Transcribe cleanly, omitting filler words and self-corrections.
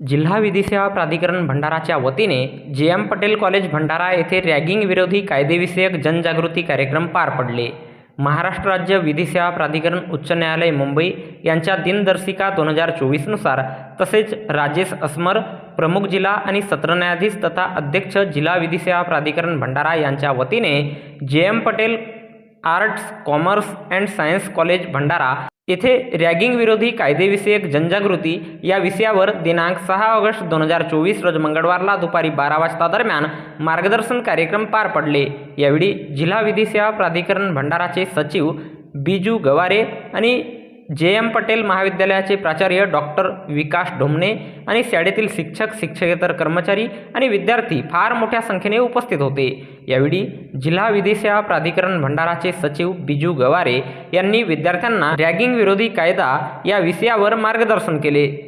जिल्हा विधी सेवा प्राधिकरण भंडाराच्या वतीने जे.एम. पटेल कॉलेज भंडारा येथे रॅगिंग विरोधी कायदेविषयक जनजागृती कार्यक्रम पार पडले. महाराष्ट्र राज्य विधी सेवा प्राधिकरण उच्च न्यायालय मुंबई यांच्या दिनदर्शिका 2024 नुसार तसेच राजेश असमर, प्रमुख जिल्हा आणि सत्र न्यायाधीश तथा अध्यक्ष जिल्हा विधी सेवा प्राधिकरण भंडारा यांच्या वतीने J.M.. Patel arts, commerce and science college Bhandara येथे रॅगिंग विरोधी कायदेविषयक जनजागृती या विषयावर दिनांक 6 ऑगस्ट 2024 रोज मंगळवारला दुपारी 12 वाजता दरम्यान मार्गदर्शन कार्यक्रम पार पडले. यावेळी जिल्हा विधी सेवा प्राधिकरण भंडाराचे सचिव बिजू गवारे आणि जे.एम. पटेल महाविद्यालयाचे प्राचार्य डॉक्टर विकास ढोमणे आणि शाळेतील शिक्षक, शिक्षकेतर कर्मचारी आणि विद्यार्थी फार मोठ्या संख्येने उपस्थित होते. यावेळी जिल्हा विधी सेवा प्राधिकरण भंडाराचे सचिव बिजू गवारे यांनी विद्यार्थ्यांना रॅगिंग विरोधी कायदा या विषयावर मार्गदर्शन केले.